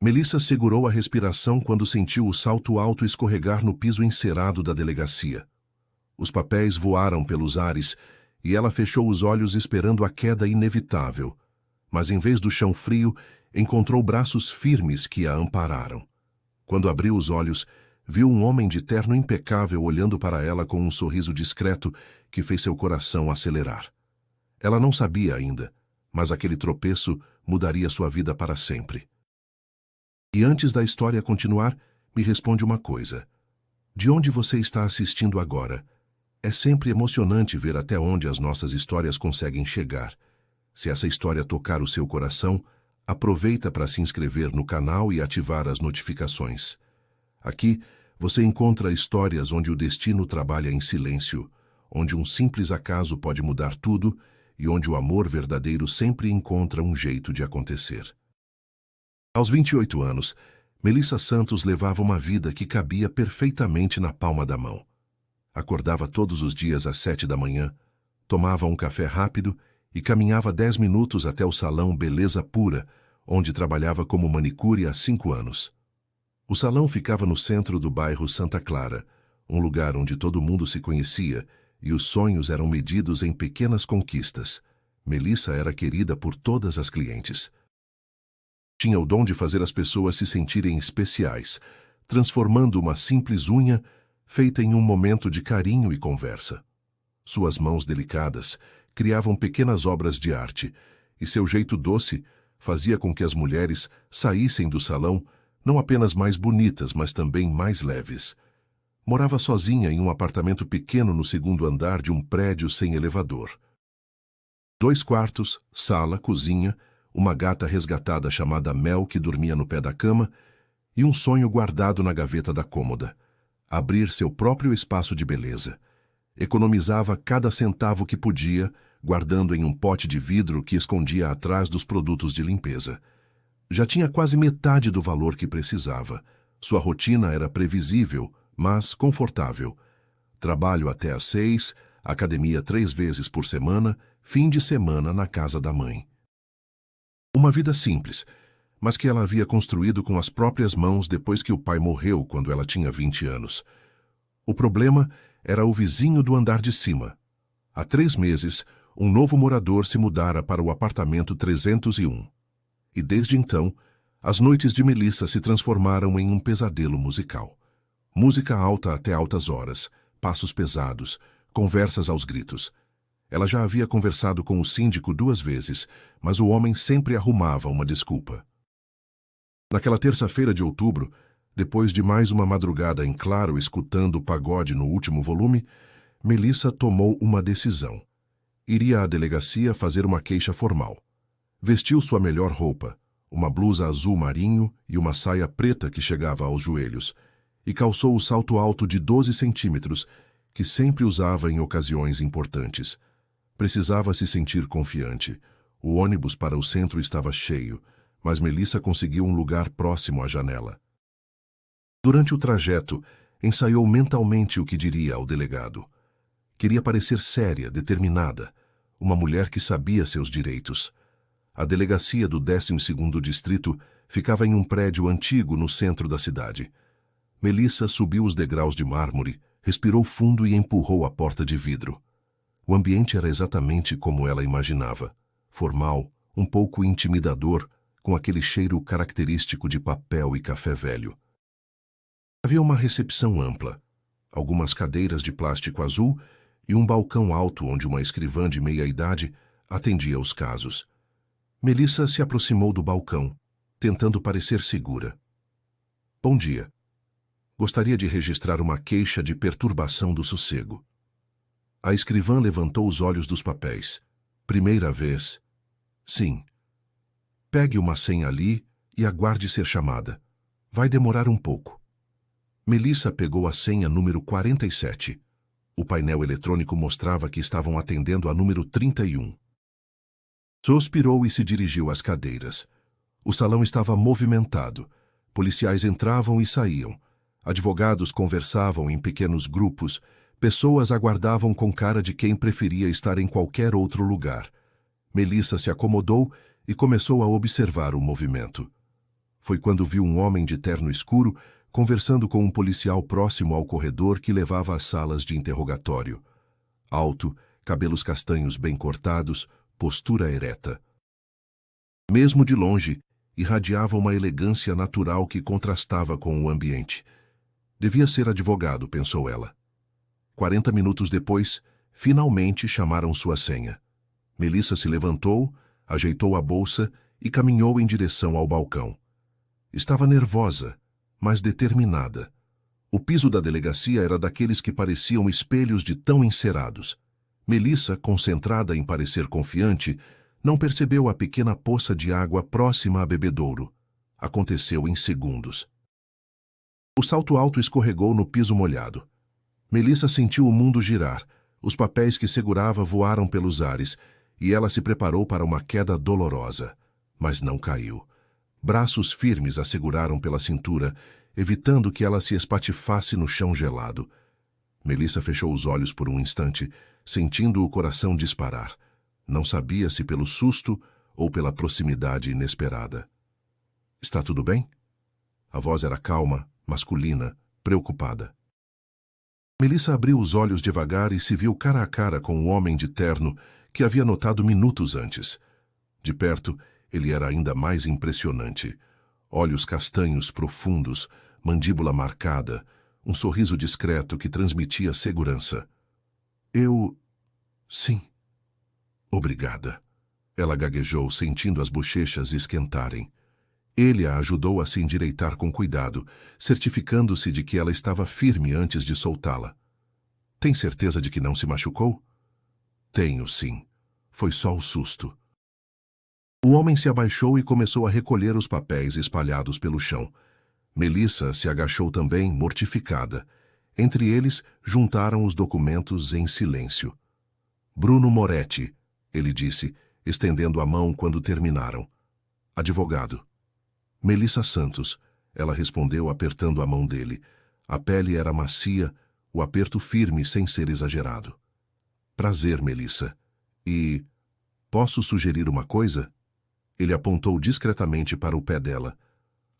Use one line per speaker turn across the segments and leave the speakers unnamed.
Melissa segurou a respiração quando sentiu o salto alto escorregar no piso encerado da delegacia. Os papéis voaram pelos ares e ela fechou os olhos esperando a queda inevitável. Mas em vez do chão frio, encontrou braços firmes que a ampararam. Quando abriu os olhos, viu um homem de terno impecável olhando para ela com um sorriso discreto que fez seu coração acelerar. Ela não sabia ainda, mas aquele tropeço mudaria sua vida para sempre. E antes da história continuar, me responde uma coisa. De onde você está assistindo agora? É sempre emocionante ver até onde as nossas histórias conseguem chegar. Se essa história tocar o seu coração, aproveita para se inscrever no canal e ativar as notificações. Aqui, você encontra histórias onde o destino trabalha em silêncio, onde um simples acaso pode mudar tudo e onde o amor verdadeiro sempre encontra um jeito de acontecer. Aos 28 anos, Melissa Santos levava uma vida que cabia perfeitamente na palma da mão. Acordava todos os dias às 7 da manhã, tomava um café rápido e caminhava 10 minutos até o salão Beleza Pura, onde trabalhava como manicure há 5 anos. O salão ficava no centro do bairro Santa Clara, um lugar onde todo mundo se conhecia e os sonhos eram medidos em pequenas conquistas. Melissa era querida por todas as clientes. Tinha o dom de fazer as pessoas se sentirem especiais, transformando uma simples unha feita em um momento de carinho e conversa. Suas mãos delicadas criavam pequenas obras de arte, e seu jeito doce fazia com que as mulheres saíssem do salão não apenas mais bonitas, mas também mais leves. Morava sozinha em um apartamento pequeno no 2º andar de um prédio sem elevador. 2 quartos, sala, cozinha, uma gata resgatada chamada Mel que dormia no pé da cama e um sonho guardado na gaveta da cômoda: abrir seu próprio espaço de beleza. Economizava cada centavo que podia, guardando em um pote de vidro que escondia atrás dos produtos de limpeza. Já tinha quase metade do valor que precisava. Sua rotina era previsível, mas confortável. Trabalho até às 6, academia 3 vezes por semana, fim de semana na casa da mãe. Uma vida simples, mas que ela havia construído com as próprias mãos depois que o pai morreu quando ela tinha 20 anos. O problema era o vizinho do andar de cima. Há 3 meses, um novo morador se mudara para o apartamento 301. E desde então, as noites de Melissa se transformaram em um pesadelo musical. Música alta até altas horas, passos pesados, conversas aos gritos. Ela já havia conversado com o síndico 2 vezes, mas o homem sempre arrumava uma desculpa. Naquela terça-feira de outubro, depois de mais uma madrugada em claro escutando o pagode no último volume, Melissa tomou uma decisão. Iria à delegacia fazer uma queixa formal. Vestiu sua melhor roupa, uma blusa azul marinho e uma saia preta que chegava aos joelhos, e calçou o salto alto de 12 centímetros, que sempre usava em ocasiões importantes. Precisava se sentir confiante. O ônibus para o centro estava cheio, mas Melissa conseguiu um lugar próximo à janela. Durante o trajeto, ensaiou mentalmente o que diria ao delegado. Queria parecer séria, determinada, uma mulher que sabia seus direitos. A delegacia do 12º Distrito ficava em um prédio antigo no centro da cidade. Melissa subiu os degraus de mármore, respirou fundo e empurrou a porta de vidro. O ambiente era exatamente como ela imaginava. Formal, um pouco intimidador, com aquele cheiro característico de papel e café velho. Havia uma recepção ampla, algumas cadeiras de plástico azul e um balcão alto onde uma escrivã de meia-idade atendia os casos. Melissa se aproximou do balcão, tentando parecer segura. Bom dia. Gostaria de registrar uma queixa de perturbação do sossego. A escrivã levantou os olhos dos papéis. Primeira vez. Sim. Pegue uma senha ali e aguarde ser chamada. Vai demorar um pouco. Melissa pegou a senha número 47. O painel eletrônico mostrava que estavam atendendo a número 31. Suspirou e se dirigiu às cadeiras. O salão estava movimentado. Policiais entravam e saíam. Advogados conversavam em pequenos grupos. Pessoas aguardavam com cara de quem preferia estar em qualquer outro lugar. Melissa se acomodou e começou a observar o movimento. foi quando viu um homem de terno escuro conversando com um policial próximo ao corredor que levava às salas de interrogatório. Alto, cabelos castanhos bem cortados, postura ereta. Mesmo de longe, irradiava uma elegância natural que contrastava com o ambiente. Devia ser advogado, pensou ela. 40 minutos depois, finalmente chamaram sua senha. Melissa se levantou, ajeitou a bolsa e caminhou em direção ao balcão. Estava nervosa, mas determinada. O piso da delegacia era daqueles que pareciam espelhos de tão encerados. Melissa, concentrada em parecer confiante, não percebeu a pequena poça de água próxima à bebedouro. Aconteceu em segundos. O salto alto escorregou no piso molhado. Melissa sentiu o mundo girar. Os papéis que segurava voaram pelos ares, e ela se preparou para uma queda dolorosa. Mas não caiu. Braços firmes a seguraram pela cintura, evitando que ela se espatifasse no chão gelado. Melissa fechou os olhos por um instante, sentindo o coração disparar. Não sabia se pelo susto ou pela proximidade inesperada. "Está tudo bem?" A voz era calma, masculina, preocupada. Melissa abriu os olhos devagar e se viu cara a cara com o homem de terno que havia notado minutos antes. De perto, ele era ainda mais impressionante. Olhos castanhos profundos, mandíbula marcada, um sorriso discreto que transmitia segurança. Sim. Obrigada. Ela gaguejou, sentindo as bochechas esquentarem. Ele a ajudou a se endireitar com cuidado, certificando-se de que ela estava firme antes de soltá-la. "Tem certeza de que não se machucou?" "Tenho, sim. Foi só o susto." O homem se abaixou e começou a recolher os papéis espalhados pelo chão. Melissa se agachou também, mortificada. Entre eles, juntaram os documentos em silêncio. "Bruno Moretti", ele disse, estendendo a mão quando terminaram. "Advogado." "Melissa Santos", ela respondeu apertando a mão dele. A pele era macia, o aperto firme sem ser exagerado. "Prazer, Melissa. E... posso sugerir uma coisa?" Ele apontou discretamente para o pé dela.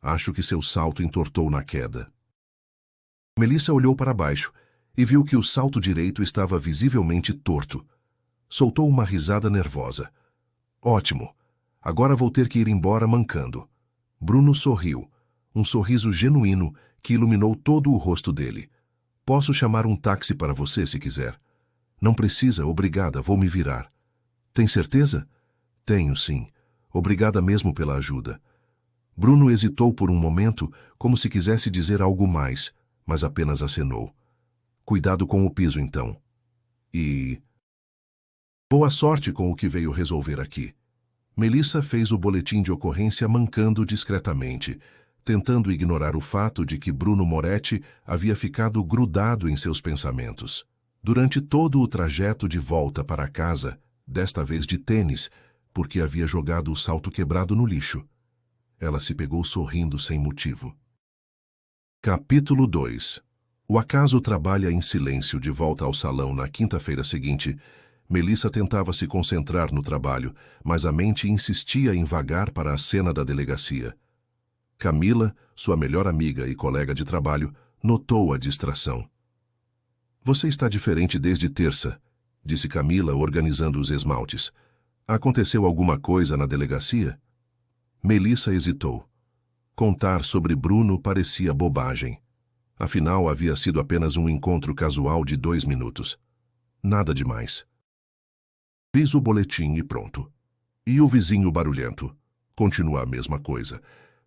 "Acho que seu salto entortou na queda." Melissa olhou para baixo e viu que o salto direito estava visivelmente torto. Soltou uma risada nervosa. "Ótimo. Agora vou ter que ir embora mancando." Bruno sorriu, um sorriso genuíno que iluminou todo o rosto dele. "Posso chamar um táxi para você se quiser." "Não precisa, obrigada, vou me virar." "Tem certeza?" "Tenho, sim. Obrigada mesmo pela ajuda." Bruno hesitou por um momento, como se quisesse dizer algo mais, mas apenas acenou. "Cuidado com o piso, então." "E... boa sorte com o que veio resolver aqui." Melissa fez o boletim de ocorrência mancando discretamente, tentando ignorar o fato de que Bruno Moretti havia ficado grudado em seus pensamentos. Durante todo o trajeto de volta para casa, desta vez de tênis, porque havia jogado o salto quebrado no lixo. Ela se pegou sorrindo sem motivo. Capítulo 2. O acaso trabalha em silêncio de volta ao salão na quinta-feira seguinte. Melissa tentava se concentrar no trabalho, mas a mente insistia em vagar para a cena da delegacia. Camila, sua melhor amiga e colega de trabalho, notou a distração. "Você está diferente desde terça", disse Camila, organizando os esmaltes. "Aconteceu alguma coisa na delegacia?" Melissa hesitou. Contar sobre Bruno parecia bobagem. Afinal, havia sido apenas um encontro casual de 2 minutos. Nada demais. Fiz o boletim e pronto. "E o vizinho barulhento?" "Continua a mesma coisa.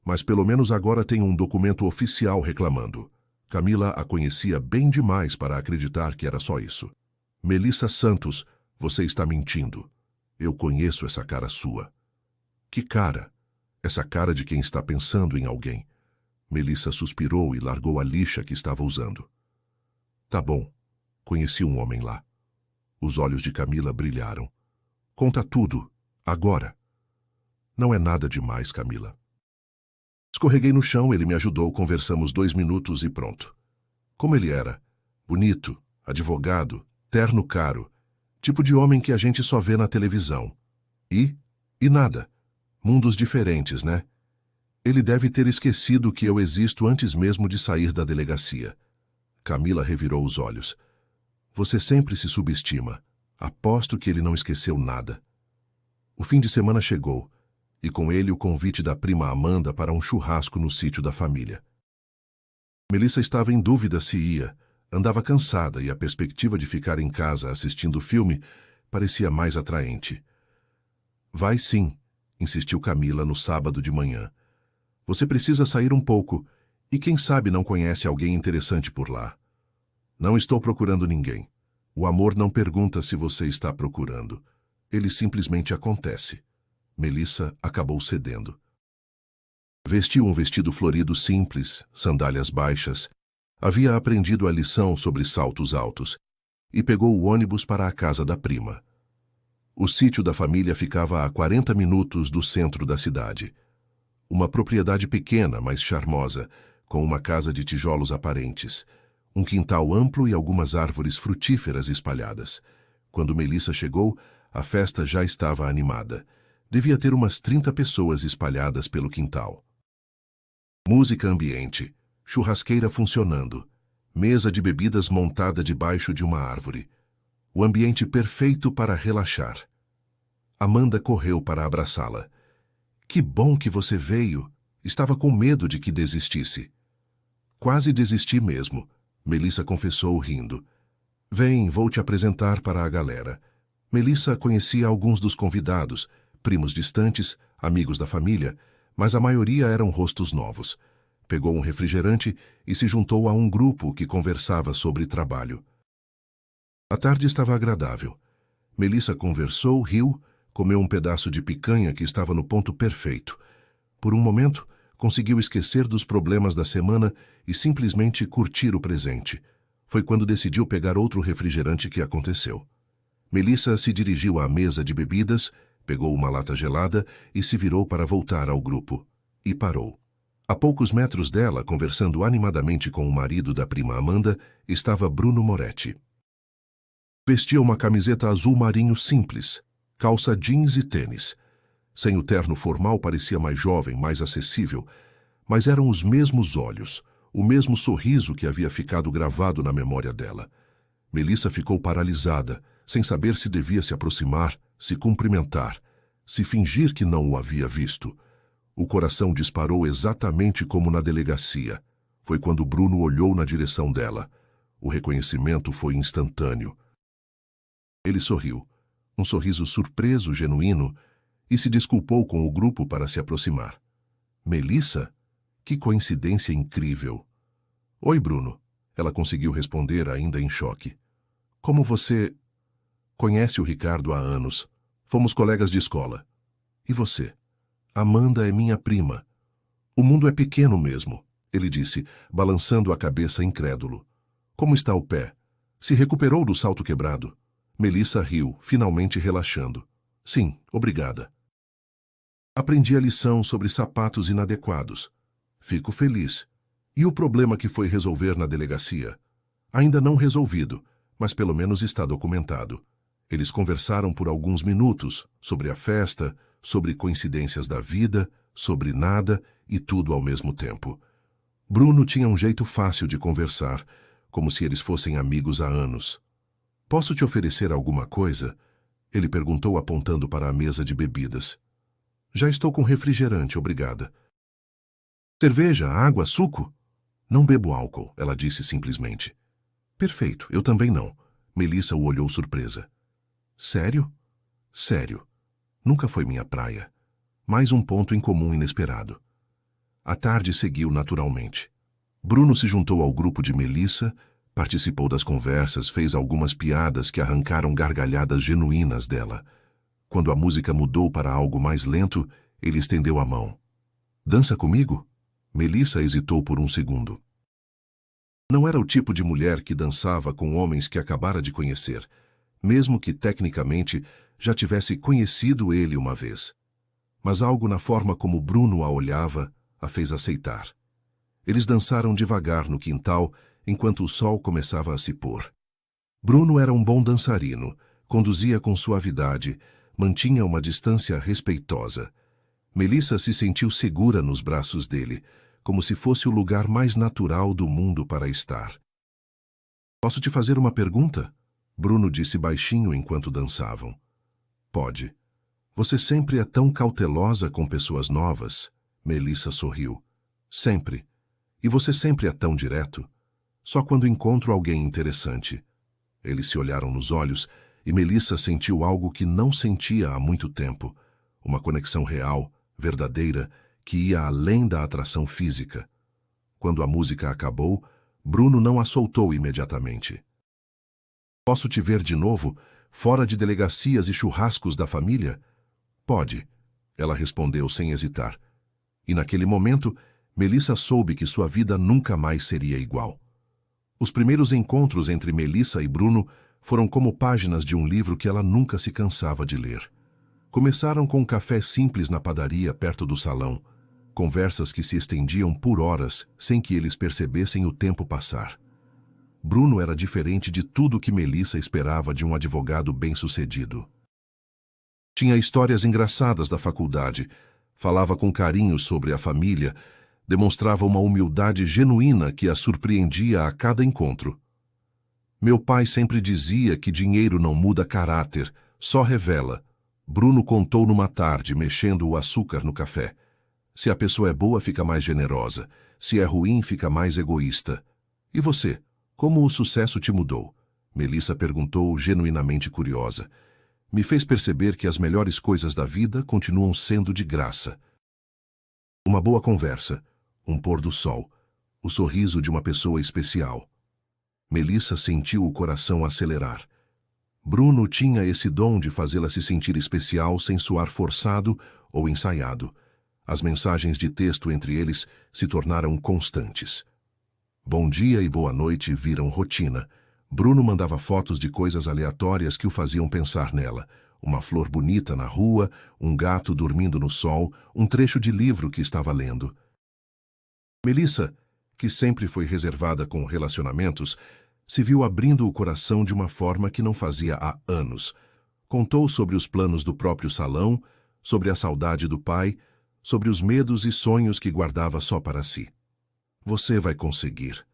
Mas pelo menos agora tem um documento oficial reclamando." Camila a conhecia bem demais para acreditar que era só isso. "Melissa Santos, você está mentindo. Eu conheço essa cara sua." "Que cara?" "Essa cara de quem está pensando em alguém." Melissa suspirou e largou a lixa que estava usando. "Tá bom. Conheci um homem lá." Os olhos de Camila brilharam. "Conta tudo, agora." "Não é nada demais, Camila." Escorreguei no chão, ele me ajudou, conversamos 2 minutos e pronto. Como ele era? Bonito, advogado, terno caro, tipo de homem que a gente só vê na televisão. E nada. Mundos diferentes, né? Ele deve ter esquecido que eu existo antes mesmo de sair da delegacia. Camila revirou os olhos. Você sempre se subestima. Aposto que ele não esqueceu nada. O fim de semana chegou, e com ele o convite da prima Amanda para um churrasco no sítio da família. Melissa estava em dúvida se ia. Andava cansada e a perspectiva de ficar em casa assistindo o filme parecia mais atraente. Vai sim, insistiu Camila no sábado de manhã. Você precisa sair um pouco, e quem sabe não conhece alguém interessante por lá. Não estou procurando ninguém. O amor não pergunta se você está procurando. Ele simplesmente acontece. Melissa acabou cedendo. Vestiu um vestido florido simples, sandálias baixas. Havia aprendido a lição sobre saltos altos e pegou o ônibus para a casa da prima. O sítio da família ficava a 40 minutos do centro da cidade. Uma propriedade pequena, mas charmosa, com uma casa de tijolos aparentes, um quintal amplo e algumas árvores frutíferas espalhadas. Quando Melissa chegou, a festa já estava animada. Devia ter umas 30 pessoas espalhadas pelo quintal. Música ambiente, churrasqueira funcionando, mesa de bebidas montada debaixo de uma árvore. O ambiente perfeito para relaxar. Amanda correu para abraçá-la. Que bom que você veio. Estava com medo de que desistisse. Quase desisti mesmo, Melissa confessou rindo. Vem, vou te apresentar para a galera. Melissa conhecia alguns dos convidados, primos distantes, amigos da família, mas a maioria eram rostos novos. Pegou um refrigerante e se juntou a um grupo que conversava sobre trabalho. A tarde estava agradável. Melissa conversou, riu, comeu um pedaço de picanha que estava no ponto perfeito. Por um momento, conseguiu esquecer dos problemas da semana e simplesmente curtir o presente. Foi quando decidiu pegar outro refrigerante que aconteceu. Melissa se dirigiu à mesa de bebidas, pegou uma lata gelada e se virou para voltar ao grupo. E parou. A poucos metros dela, conversando animadamente com o marido da prima Amanda, estava Bruno Moretti. Vestia uma camiseta azul marinho simples, calça jeans e tênis. Sem o terno formal parecia mais jovem, mais acessível, mas eram os mesmos olhos, o mesmo sorriso que havia ficado gravado na memória dela. Melissa ficou paralisada, sem saber se devia se aproximar, se cumprimentar, se fingir que não o havia visto. O coração disparou exatamente como na delegacia. Foi quando Bruno olhou na direção dela. O reconhecimento foi instantâneo. Ele sorriu, um sorriso surpreso, genuíno, e se desculpou com o grupo para se aproximar. Melissa? Que coincidência incrível! Oi, Bruno. Ela conseguiu responder ainda em choque. Como você... Conhece o Ricardo há anos. Fomos colegas de escola. E você? Amanda é minha prima. O mundo é pequeno mesmo, ele disse, balançando a cabeça incrédulo. Como está o pé? Se recuperou do salto quebrado? Melissa riu, finalmente relaxando. Sim, obrigada. Aprendi a lição sobre sapatos inadequados. Fico feliz. E o problema que foi resolver na delegacia? Ainda não resolvido, mas pelo menos está documentado. Eles conversaram por alguns minutos sobre a festa, sobre coincidências da vida, sobre nada e tudo ao mesmo tempo. Bruno tinha um jeito fácil de conversar, como se eles fossem amigos há anos. Posso te oferecer alguma coisa? Ele perguntou apontando para a mesa de bebidas. Já estou com refrigerante, obrigada. Cerveja, água, suco? Não bebo álcool, ela disse simplesmente. Perfeito, eu também não. Melissa o olhou surpresa. Sério? Sério. Nunca foi minha praia. Mais um ponto em comum inesperado. A tarde seguiu naturalmente. Bruno se juntou ao grupo de Melissa, participou das conversas, fez algumas piadas que arrancaram gargalhadas genuínas dela. Quando a música mudou para algo mais lento, ele estendeu a mão. Dança comigo? Melissa hesitou por um segundo. Não era o tipo de mulher que dançava com homens que acabara de conhecer, mesmo que tecnicamente já tivesse conhecido ele uma vez. Mas algo na forma como Bruno a olhava a fez aceitar. Eles dançaram devagar no quintal enquanto o sol começava a se pôr. Bruno era um bom dançarino, conduzia com suavidade, mantinha uma distância respeitosa. Melissa se sentiu segura nos braços dele, como se fosse o lugar mais natural do mundo para estar. Posso te fazer uma pergunta? Bruno disse baixinho enquanto dançavam. Pode. Você sempre é tão cautelosa com pessoas novas. Melissa sorriu. Sempre. E você sempre é tão direto. Só quando encontro alguém interessante. Eles se olharam nos olhos e Melissa sentiu algo que não sentia há muito tempo. Uma conexão real, verdadeira, que ia além da atração física. Quando a música acabou, Bruno não a soltou imediatamente. Posso te ver de novo, fora de delegacias e churrascos da família? Pode, ela respondeu sem hesitar. E naquele momento, Melissa soube que sua vida nunca mais seria igual. Os primeiros encontros entre Melissa e Bruno foram como páginas de um livro que ela nunca se cansava de ler. Começaram com um café simples na padaria perto do salão, conversas que se estendiam por horas sem que eles percebessem o tempo passar. Bruno era diferente de tudo que Melissa esperava de um advogado bem-sucedido. Tinha histórias engraçadas da faculdade, falava com carinho sobre a família, demonstrava uma humildade genuína que a surpreendia a cada encontro. Meu pai sempre dizia que dinheiro não muda caráter, só revela. Bruno contou numa tarde, mexendo o açúcar no café. Se a pessoa é boa, fica mais generosa. Se é ruim, fica mais egoísta. E você? Como o sucesso te mudou? Melissa perguntou, genuinamente curiosa. Me fez perceber que as melhores coisas da vida continuam sendo de graça. Uma boa conversa, um pôr do sol, o sorriso de uma pessoa especial. Melissa sentiu o coração acelerar. Bruno tinha esse dom de fazê-la se sentir especial sem soar forçado ou ensaiado. As mensagens de texto entre eles se tornaram constantes. Bom dia e boa noite viram rotina. Bruno mandava fotos de coisas aleatórias que o faziam pensar nela. Uma flor bonita na rua, um gato dormindo no sol, um trecho de livro que estava lendo. Melissa, que sempre foi reservada com relacionamentos, se viu abrindo o coração de uma forma que não fazia há anos. Contou sobre os planos do próprio salão, sobre a saudade do pai, sobre os medos e sonhos que guardava só para si. Você vai conseguir.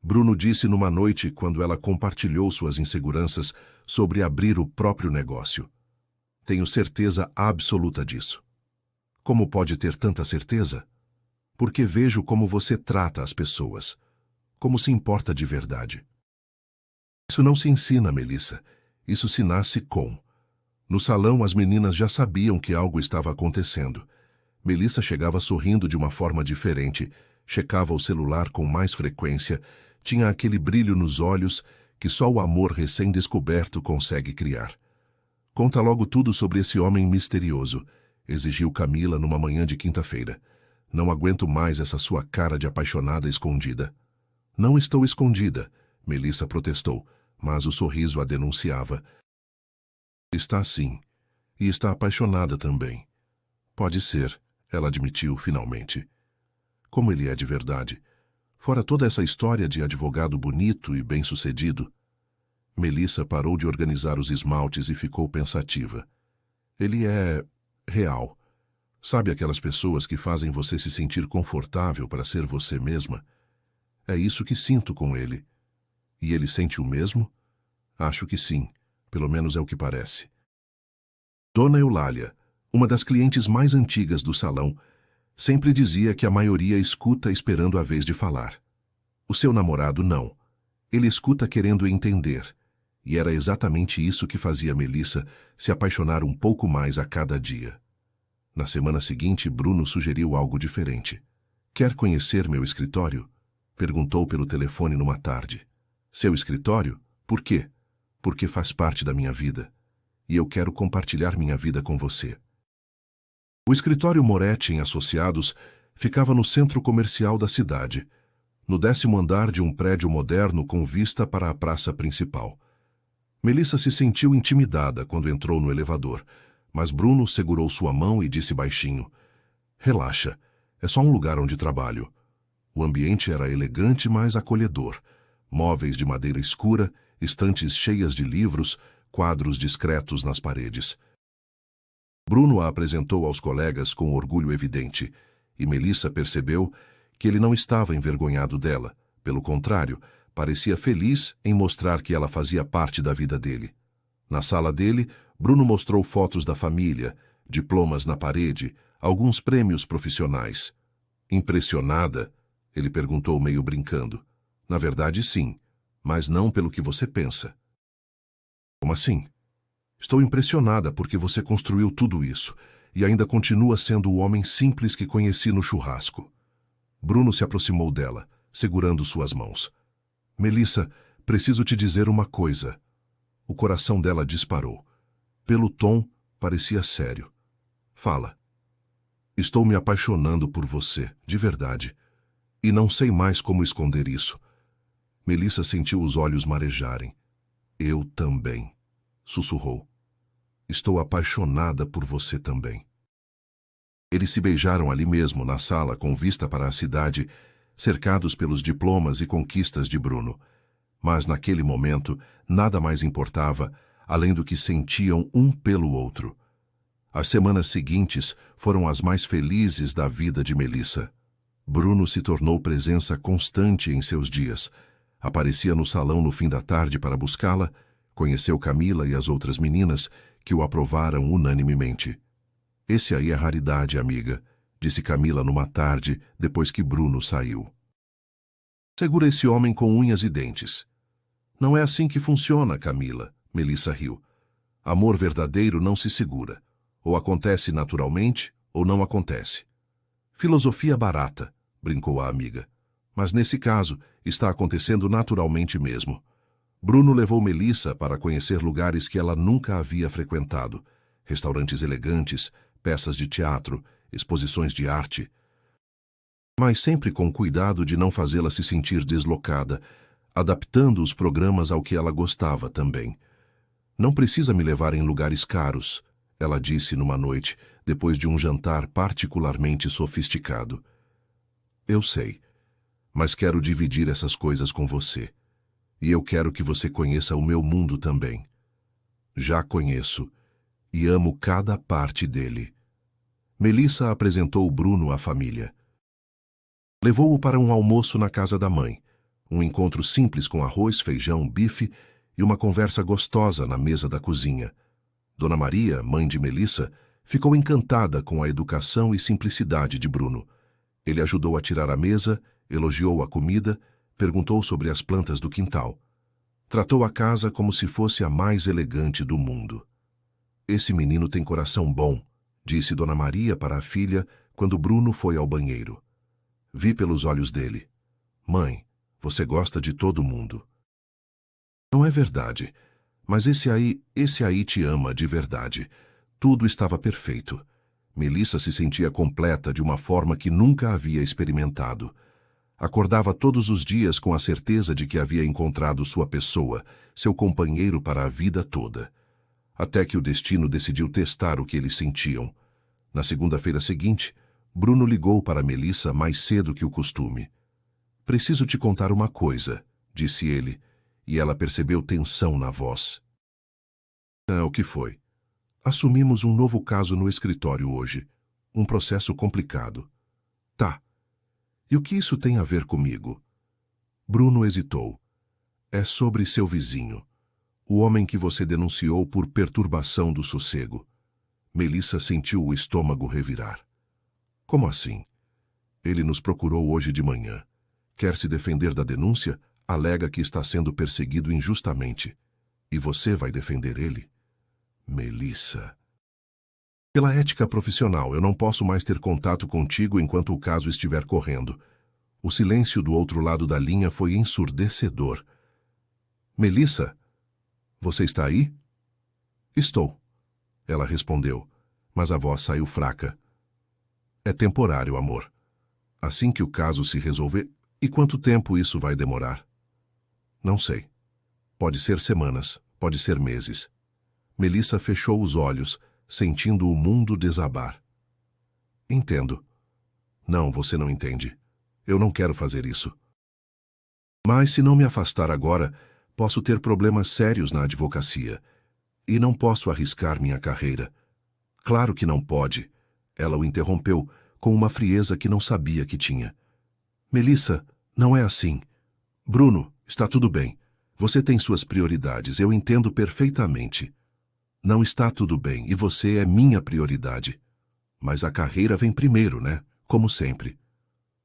Bruno disse numa noite quando ela compartilhou suas inseguranças sobre abrir o próprio negócio. Tenho certeza absoluta disso. Como pode ter tanta certeza? Porque vejo como você trata as pessoas, como se importa de verdade. Isso não se ensina, Melissa. Isso se nasce com. No salão, as meninas já sabiam que algo estava acontecendo. Melissa chegava sorrindo de uma forma diferente, checava o celular com mais frequência, tinha aquele brilho nos olhos que só o amor recém-descoberto consegue criar. Conta logo tudo sobre esse homem misterioso, exigiu Camila numa manhã de quinta-feira. Não aguento mais essa sua cara de apaixonada escondida. Não estou escondida, Melissa protestou, mas o sorriso a denunciava. Está sim, e está apaixonada também. Pode ser, ela admitiu finalmente. Como ele é de verdade. Fora toda essa história de advogado bonito e bem-sucedido. Melissa parou de organizar os esmaltes e ficou pensativa. Ele é real. Sabe aquelas pessoas que fazem você se sentir confortável para ser você mesma? É isso que sinto com ele. E ele sente o mesmo? Acho que sim, pelo menos é o que parece. Dona Eulália, uma das clientes mais antigas do salão, sempre dizia que a maioria escuta esperando a vez de falar. O seu namorado não. Ele escuta querendo entender. E era exatamente isso que fazia Melissa se apaixonar um pouco mais a cada dia. Na semana seguinte, Bruno sugeriu algo diferente. Quer conhecer meu escritório? Perguntou pelo telefone numa tarde. Seu escritório? Por quê? Porque faz parte da minha vida. E eu quero compartilhar minha vida com você. O escritório Moretti em Associados ficava no centro comercial da cidade, no 10º andar de um prédio moderno com vista para a praça principal. Melissa se sentiu intimidada quando entrou no elevador, mas Bruno segurou sua mão e disse baixinho: Relaxa, é só um lugar onde trabalho. O ambiente era elegante, mas acolhedor. Móveis de madeira escura, estantes cheias de livros, quadros discretos nas paredes. Bruno a apresentou aos colegas com orgulho evidente, e Melissa percebeu que ele não estava envergonhado dela. Pelo contrário, parecia feliz em mostrar que ela fazia parte da vida dele. Na sala dele, Bruno mostrou fotos da família, diplomas na parede, alguns prêmios profissionais. Impressionada? Ele perguntou meio brincando. Na verdade, sim, mas não pelo que você pensa. Como assim? Estou impressionada porque você construiu tudo isso e ainda continua sendo o homem simples que conheci no churrasco. Bruno se aproximou dela, segurando suas mãos. Melissa, preciso te dizer uma coisa. O coração dela disparou. Pelo tom, parecia sério. Fala. Estou me apaixonando por você, de verdade. E não sei mais como esconder isso. Melissa sentiu os olhos marejarem. Eu também, sussurrou. Estou apaixonada por você também. Eles se beijaram ali mesmo, na sala, com vista para a cidade, cercados pelos diplomas e conquistas de Bruno. Mas, naquele momento, nada mais importava, além do que sentiam um pelo outro. As semanas seguintes foram as mais felizes da vida de Melissa. Bruno se tornou presença constante em seus dias. Aparecia no salão no fim da tarde para buscá-la, conheceu Camila e as outras meninas, que o aprovaram unanimemente. Esse aí é raridade, amiga, disse Camila numa tarde, depois que Bruno saiu. Segura esse homem com unhas e dentes. Não é assim que funciona, Camila, Melissa riu. Amor verdadeiro não se segura. Ou acontece naturalmente, ou não acontece. Filosofia barata, brincou a amiga. Mas nesse caso, está acontecendo naturalmente mesmo. Bruno levou Melissa para conhecer lugares que ela nunca havia frequentado. Restaurantes elegantes, peças de teatro, exposições de arte. Mas sempre com cuidado de não fazê-la se sentir deslocada, adaptando os programas ao que ela gostava também. Não precisa me levar em lugares caros, ela disse numa noite, depois de um jantar particularmente sofisticado. Eu sei, mas quero dividir essas coisas com você. E eu quero que você conheça o meu mundo também. Já conheço, e amo cada parte dele. Melissa apresentou Bruno à família. Levou-o para um almoço na casa da mãe, um encontro simples com arroz, feijão, bife e uma conversa gostosa na mesa da cozinha. Dona Maria, mãe de Melissa, ficou encantada com a educação e simplicidade de Bruno. Ele ajudou a tirar a mesa, elogiou a comida, perguntou sobre as plantas do quintal. Tratou a casa como se fosse a mais elegante do mundo. Esse menino tem coração bom, disse Dona Maria para a filha quando Bruno foi ao banheiro. Vi pelos olhos dele. Mãe, você gosta de todo mundo. Não é verdade, mas esse aí te ama de verdade. Tudo estava perfeito. Melissa se sentia completa de uma forma que nunca havia experimentado. Acordava todos os dias com a certeza de que havia encontrado sua pessoa, seu companheiro para a vida toda. Até que o destino decidiu testar o que eles sentiam. Na segunda-feira seguinte, Bruno ligou para Melissa mais cedo que o costume. Preciso te contar uma coisa, disse ele, e ela percebeu tensão na voz. O que foi? Assumimos um novo caso no escritório hoje. Um processo complicado. Tá. E o que isso tem a ver comigo? Bruno hesitou. É sobre seu vizinho, o homem que você denunciou por perturbação do sossego. Melissa sentiu o estômago revirar. Como assim? Ele nos procurou hoje de manhã. Quer se defender da denúncia? Alega que está sendo perseguido injustamente. E você vai defender ele? Melissa. Pela ética profissional, eu não posso mais ter contato contigo enquanto o caso estiver correndo. O silêncio do outro lado da linha foi ensurdecedor. Melissa, você está aí? Estou, ela respondeu, mas a voz saiu fraca. É temporário, amor. Assim que o caso se resolver, e quanto tempo isso vai demorar? Não sei. Pode ser semanas, pode ser meses. Melissa fechou os olhos, sentindo o mundo desabar. Entendo. Não, você não entende. Eu não quero fazer isso. Mas se não me afastar agora, posso ter problemas sérios na advocacia. E não posso arriscar minha carreira. Claro que não pode. Ela o interrompeu, com uma frieza que não sabia que tinha. Melissa, não é assim. Bruno, está tudo bem. Você tem suas prioridades, eu entendo perfeitamente. Não está tudo bem e você é minha prioridade. Mas a carreira vem primeiro, né? Como sempre.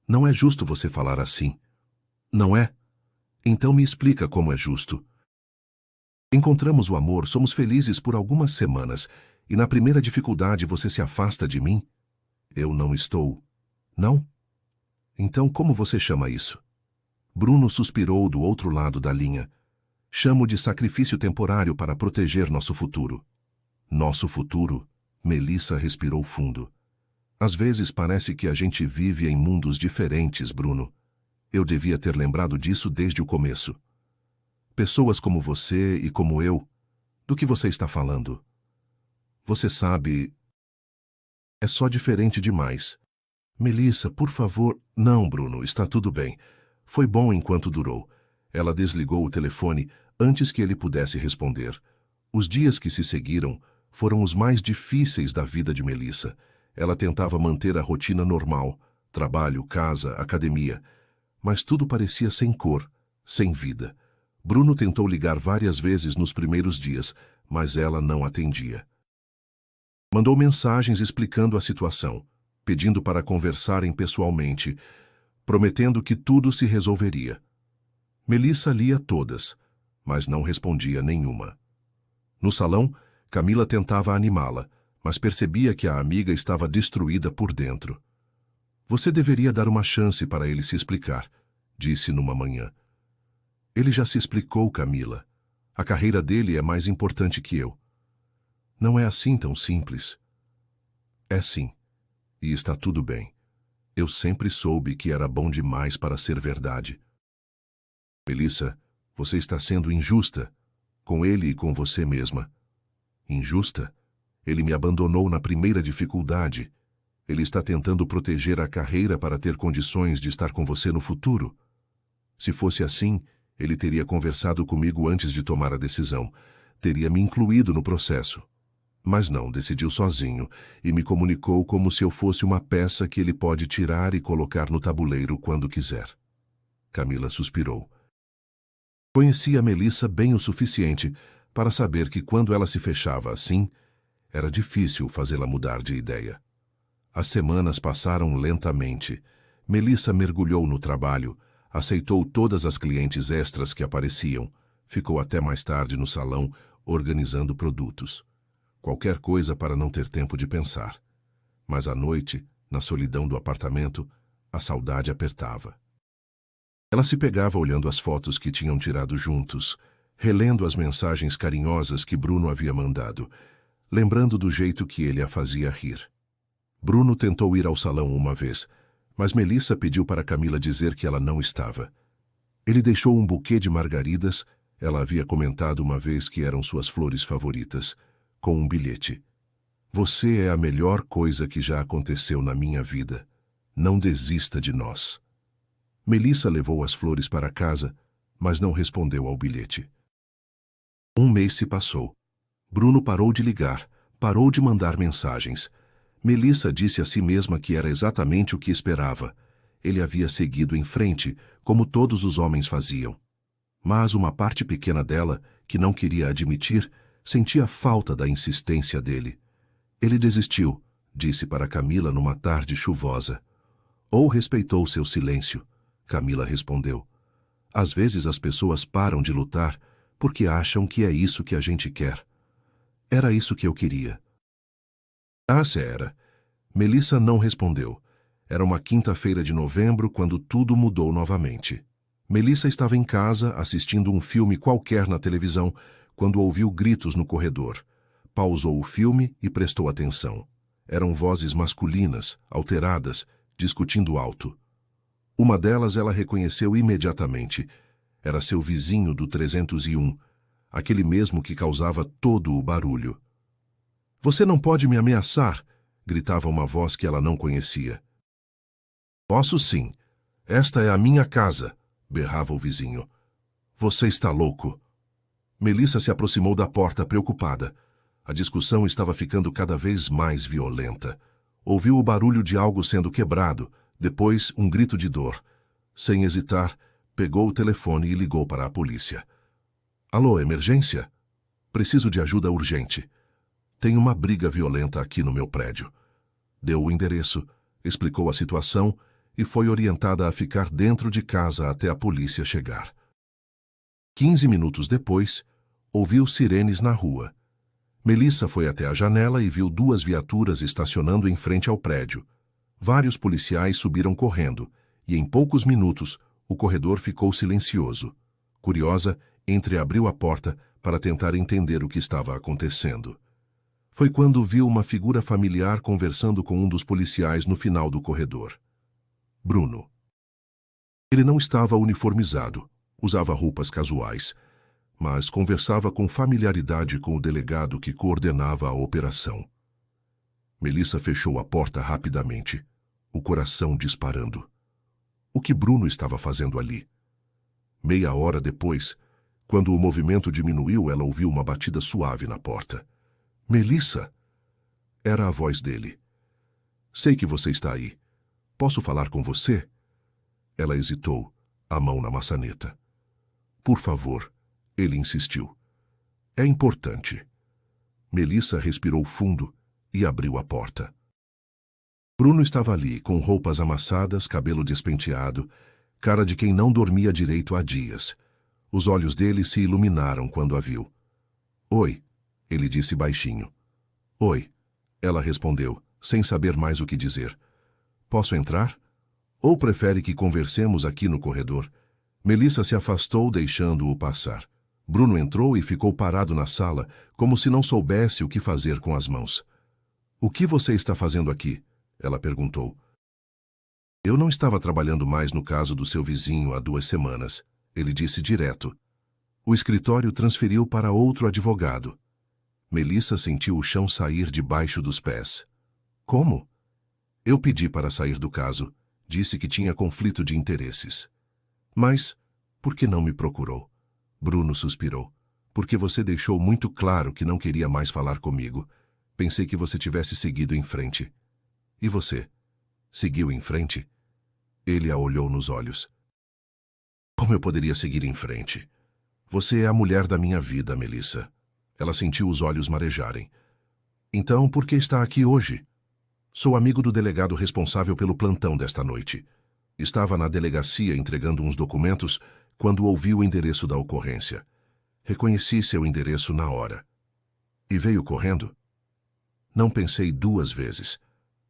Não é justo você falar assim. Não é? Então me explica como é justo. Encontramos o amor, somos felizes por algumas semanas, e na primeira dificuldade você se afasta de mim? Eu não estou. Não? Então como você chama isso? Bruno suspirou do outro lado da linha. Chamo de sacrifício temporário para proteger nosso futuro. Nosso futuro? Melissa respirou fundo. Às vezes parece que a gente vive em mundos diferentes, Bruno. Eu devia ter lembrado disso desde o começo. Pessoas como você e como eu. Do que você está falando? Você sabe... É só diferente demais. Melissa, por favor... Não, Bruno, está tudo bem. Foi bom enquanto durou. Ela desligou o telefone antes que ele pudesse responder. Os dias que se seguiram foram os mais difíceis da vida de Melissa. Ela tentava manter a rotina normal, trabalho, casa, academia. Mas tudo parecia sem cor, sem vida. Bruno tentou ligar várias vezes nos primeiros dias, mas ela não atendia. Mandou mensagens explicando a situação, pedindo para conversarem pessoalmente, prometendo que tudo se resolveria. Melissa lia todas, mas não respondia nenhuma. No salão, Camila tentava animá-la, mas percebia que a amiga estava destruída por dentro. Você deveria dar uma chance para ele se explicar, disse numa manhã. Ele já se explicou, Camila. A carreira dele é mais importante que eu. Não é assim tão simples. É sim. E está tudo bem. Eu sempre soube que era bom demais para ser verdade. Melissa, você está sendo injusta, com ele e com você mesma. Injusta? Ele me abandonou na primeira dificuldade. Ele está tentando proteger a carreira para ter condições de estar com você no futuro. Se fosse assim, ele teria conversado comigo antes de tomar a decisão. Teria me incluído no processo. Mas não, decidiu sozinho e me comunicou como se eu fosse uma peça que ele pode tirar e colocar no tabuleiro quando quiser. Camila suspirou. Conhecia Melissa bem o suficiente para saber que quando ela se fechava assim, era difícil fazê-la mudar de ideia. As semanas passaram lentamente. Melissa mergulhou no trabalho, aceitou todas as clientes extras que apareciam, ficou até mais tarde no salão organizando produtos. Qualquer coisa para não ter tempo de pensar. Mas à noite, na solidão do apartamento, a saudade apertava. Ela se pegava olhando as fotos que tinham tirado juntos, relendo as mensagens carinhosas que Bruno havia mandado, lembrando do jeito que ele a fazia rir. Bruno tentou ir ao salão uma vez, mas Melissa pediu para Camila dizer que ela não estava. Ele deixou um buquê de margaridas, ela havia comentado uma vez que eram suas flores favoritas, com um bilhete. Você é a melhor coisa que já aconteceu na minha vida. Não desista de nós. Melissa levou as flores para casa, mas não respondeu ao bilhete. Um mês se passou. Bruno parou de ligar, parou de mandar mensagens. Melissa disse a si mesma que era exatamente o que esperava. Ele havia seguido em frente, como todos os homens faziam. Mas uma parte pequena dela, que não queria admitir, sentia falta da insistência dele. Ele desistiu, disse para Camila numa tarde chuvosa. Ou respeitou seu silêncio, Camila respondeu. Às vezes as pessoas param de lutar porque acham que é isso que a gente quer. Era isso que eu queria. Era. Melissa não respondeu. Era uma quinta-feira de novembro quando tudo mudou novamente. Melissa estava em casa assistindo um filme qualquer na televisão quando ouviu gritos no corredor. Pausou o filme e prestou atenção. Eram vozes masculinas, alteradas, discutindo alto. Uma delas ela reconheceu imediatamente. Era seu vizinho do 301, aquele mesmo que causava todo o barulho. Você não pode me ameaçar, gritava uma voz que ela não conhecia. Posso sim. Esta é a minha casa, berrava o vizinho. Você está louco. Melissa se aproximou da porta preocupada. A discussão estava ficando cada vez mais violenta. Ouviu o barulho de algo sendo quebrado, depois um grito de dor. Sem hesitar, pegou o telefone e ligou para a polícia. Alô, emergência? Preciso de ajuda urgente. Tem uma briga violenta aqui no meu prédio. Deu o endereço, explicou a situação e foi orientada a ficar dentro de casa até a polícia chegar. 15 minutos depois, ouviu sirenes na rua. Melissa foi até a janela e viu 2 viaturas estacionando em frente ao prédio. Vários policiais subiram correndo, e em poucos minutos o corredor ficou silencioso. Curiosa, entreabriu a porta para tentar entender o que estava acontecendo. Foi quando viu uma figura familiar conversando com um dos policiais no final do corredor. Bruno. Ele não estava uniformizado, usava roupas casuais, mas conversava com familiaridade com o delegado que coordenava a operação. Melissa fechou a porta rapidamente, o coração disparando. O que Bruno estava fazendo ali? Meia hora depois, quando o movimento diminuiu, ela ouviu uma batida suave na porta. Melissa! Era a voz dele. Sei que você está aí. Posso falar com você? Ela hesitou, a mão na maçaneta. Por favor, ele insistiu. É importante. Melissa respirou fundo e abriu a porta. Bruno estava ali, com roupas amassadas, cabelo despenteado, cara de quem não dormia direito há dias. Os olhos dele se iluminaram quando a viu. Oi, ele disse baixinho. Oi, ela respondeu, sem saber mais o que dizer. Posso entrar? Ou prefere que conversemos aqui no corredor? Melissa se afastou, deixando-o passar. Bruno entrou e ficou parado na sala, como se não soubesse o que fazer com as mãos. O que você está fazendo aqui? Ela perguntou. Eu não estava trabalhando mais no caso do seu vizinho há 2 semanas, ele disse direto. O escritório transferiu para outro advogado. Melissa sentiu o chão sair debaixo dos pés. Como? Eu pedi para sair do caso. Disse que tinha conflito de interesses. Mas, por que não me procurou? Bruno suspirou. Porque você deixou muito claro que não queria mais falar comigo. Pensei que você tivesse seguido em frente. E você? Seguiu em frente? Ele a olhou nos olhos. Como eu poderia seguir em frente? Você é a mulher da minha vida, Melissa. Ela sentiu os olhos marejarem. Então, por que está aqui hoje? Sou amigo do delegado responsável pelo plantão desta noite. Estava na delegacia entregando uns documentos quando ouvi o endereço da ocorrência. Reconheci seu endereço na hora. E veio correndo? Não pensei 2 vezes.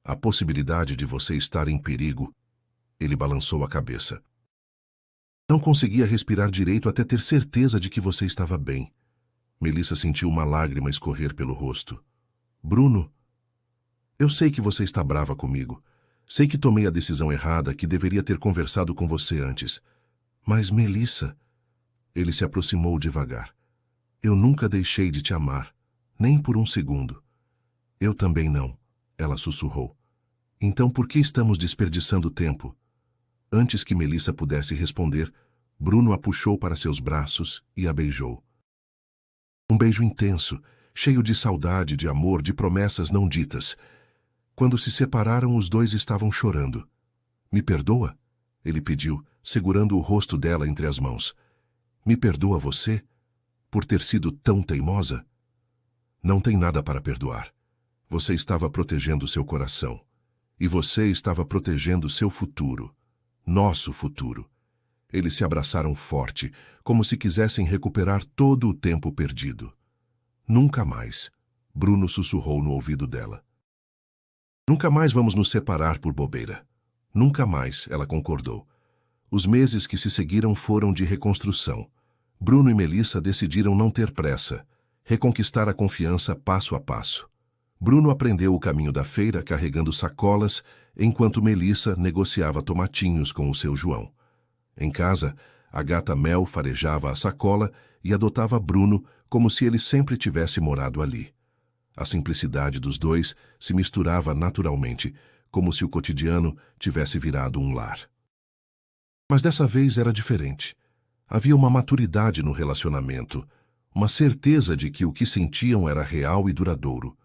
A possibilidade de você estar em perigo. Ele balançou a cabeça. Não conseguia respirar direito até ter certeza de que você estava bem. Melissa sentiu uma lágrima escorrer pelo rosto. Bruno, eu sei que você está brava comigo. Sei que tomei a decisão errada, que deveria ter conversado com você antes. Mas, Melissa... Ele se aproximou devagar. Eu nunca deixei de te amar, nem por um segundo. Eu também não, ela sussurrou. Então por que estamos desperdiçando tempo? Antes que Melissa pudesse responder, Bruno a puxou para seus braços e a beijou. Um beijo intenso, cheio de saudade, de amor, de promessas não ditas. Quando se separaram, os 2 estavam chorando. Me perdoa? Ele pediu, segurando o rosto dela entre as mãos. Me perdoa você? Por ter sido tão teimosa? Não tem nada para perdoar. Você estava protegendo seu coração. E você estava protegendo seu futuro. Nosso futuro. Eles se abraçaram forte, como se quisessem recuperar todo o tempo perdido. Nunca mais, Bruno sussurrou no ouvido dela. Nunca mais vamos nos separar por bobeira. Nunca mais, ela concordou. Os meses que se seguiram foram de reconstrução. Bruno e Melissa decidiram não ter pressa, reconquistar a confiança passo a passo. Bruno aprendeu o caminho da feira carregando sacolas, enquanto Melissa negociava tomatinhos com o seu João. Em casa, a gata Mel farejava a sacola e adotava Bruno como se ele sempre tivesse morado ali. A simplicidade dos 2 se misturava naturalmente, como se o cotidiano tivesse virado um lar. Mas dessa vez era diferente. Havia uma maturidade no relacionamento, uma certeza de que o que sentiam era real e duradouro.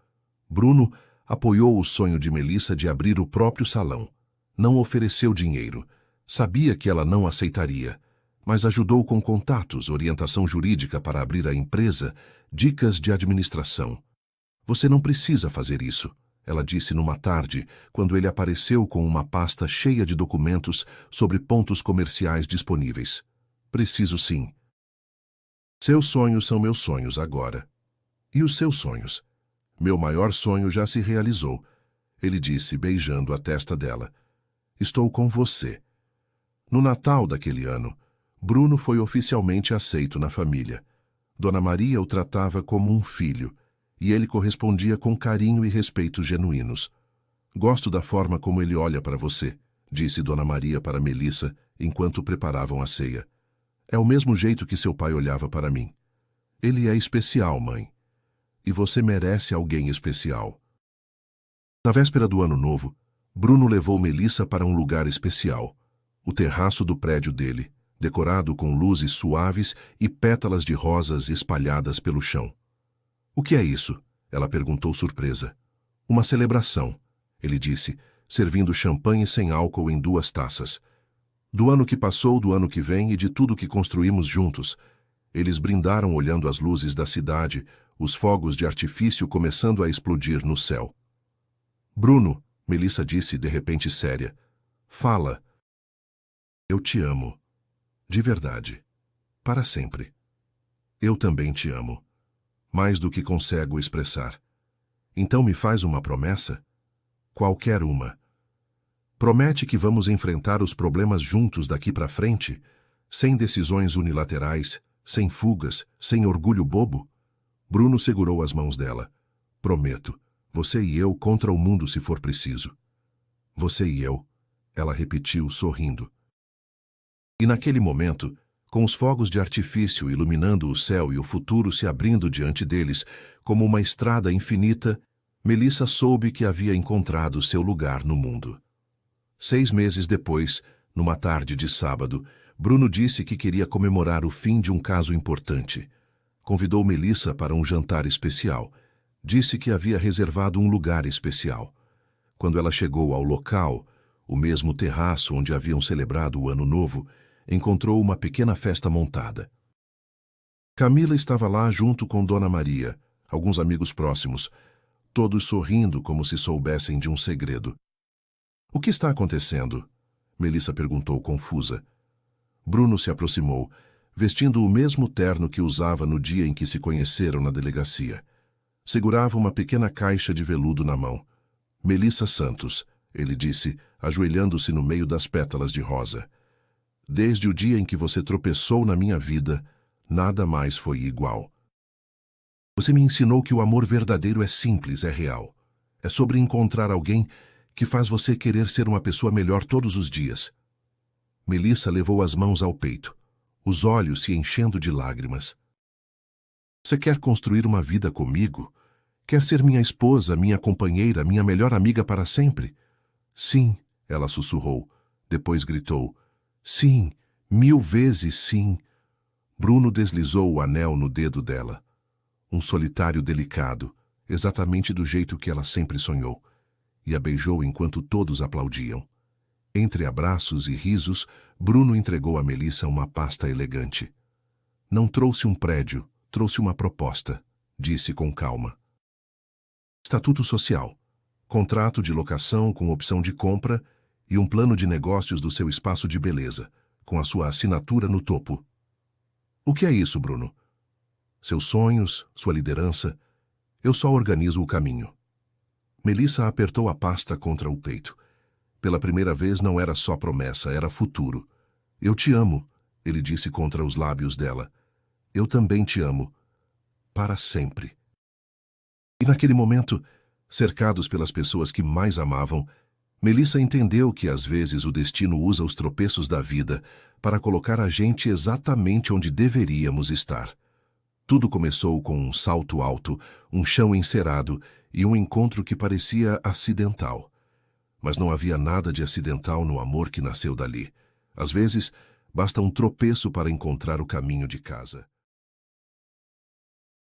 Bruno apoiou o sonho de Melissa de abrir o próprio salão. Não ofereceu dinheiro. Sabia que ela não aceitaria, mas ajudou com contatos, orientação jurídica para abrir a empresa, dicas de administração. Você não precisa fazer isso, ela disse numa tarde, quando ele apareceu com uma pasta cheia de documentos sobre pontos comerciais disponíveis. Preciso sim. Seus sonhos são meus sonhos agora. E os seus sonhos? Meu maior sonho já se realizou, ele disse, beijando a testa dela. Estou com você. No Natal daquele ano, Bruno foi oficialmente aceito na família. Dona Maria o tratava como um filho, e ele correspondia com carinho e respeito genuínos. Gosto da forma como ele olha para você, disse Dona Maria para Melissa enquanto preparavam a ceia. É o mesmo jeito que seu pai olhava para mim. Ele é especial, mãe. E você merece alguém especial. Na véspera do Ano Novo, Bruno levou Melissa para um lugar especial, o terraço do prédio dele, decorado com luzes suaves e pétalas de rosas espalhadas pelo chão. O que é isso? Ela perguntou surpresa. Uma celebração, ele disse, servindo champanhe sem álcool em 2 taças. Do ano que passou, do ano que vem e de tudo que construímos juntos. Eles brindaram olhando as luzes da cidade, os fogos de artifício começando a explodir no céu. Bruno, Melissa disse de repente séria. Fala. Eu te amo. De verdade. Para sempre. Eu também te amo. Mais do que consigo expressar. Então me faz uma promessa? Qualquer uma. Promete que vamos enfrentar os problemas juntos daqui para frente, sem decisões unilaterais, sem fugas, sem orgulho bobo? Bruno segurou as mãos dela. Prometo. Você e eu contra o mundo se for preciso. Você e eu, ela repetiu, sorrindo. E naquele momento, com os fogos de artifício iluminando o céu e o futuro se abrindo diante deles, como uma estrada infinita, Melissa soube que havia encontrado seu lugar no mundo. 6 meses depois, numa tarde de sábado, Bruno disse que queria comemorar o fim de um caso importante. Convidou Melissa para um jantar especial. Disse que havia reservado um lugar especial. Quando ela chegou ao local, o mesmo terraço onde haviam celebrado o Ano Novo, encontrou uma pequena festa montada. Camila estava lá junto com Dona Maria, alguns amigos próximos, todos sorrindo como se soubessem de um segredo. O que está acontecendo? Melissa perguntou confusa. Bruno se aproximou, vestindo o mesmo terno que usava no dia em que se conheceram na delegacia. Segurava uma pequena caixa de veludo na mão. Melissa Santos, ele disse, ajoelhando-se no meio das pétalas de rosa. Desde o dia em que você tropeçou na minha vida, nada mais foi igual. Você me ensinou que o amor verdadeiro é simples, é real. É sobre encontrar alguém que faz você querer ser uma pessoa melhor todos os dias. Melissa levou as mãos ao peito, os olhos se enchendo de lágrimas. Você quer construir uma vida comigo? Quer ser minha esposa, minha companheira, minha melhor amiga para sempre? Sim, ela sussurrou. Depois gritou. Sim, 1000 vezes sim. Bruno deslizou o anel no dedo dela. Um solitário delicado, exatamente do jeito que ela sempre sonhou. E a beijou enquanto todos aplaudiam. Entre abraços e risos, Bruno entregou a Melissa uma pasta elegante. Não trouxe um prédio, trouxe uma proposta, disse com calma. Estatuto social, contrato de locação com opção de compra e um plano de negócios do seu espaço de beleza, com a sua assinatura no topo. O que é isso, Bruno? Seus sonhos, sua liderança. Eu só organizo o caminho. Melissa apertou a pasta contra o peito. Pela primeira vez não era só promessa, era futuro. Eu te amo, ele disse contra os lábios dela. Eu também te amo. Para sempre. E naquele momento, cercados pelas pessoas que mais amavam, Melissa entendeu que às vezes o destino usa os tropeços da vida para colocar a gente exatamente onde deveríamos estar. Tudo começou com um salto alto, um chão encerado e um encontro que parecia acidental. Mas não havia nada de acidental no amor que nasceu dali. Às vezes, basta um tropeço para encontrar o caminho de casa.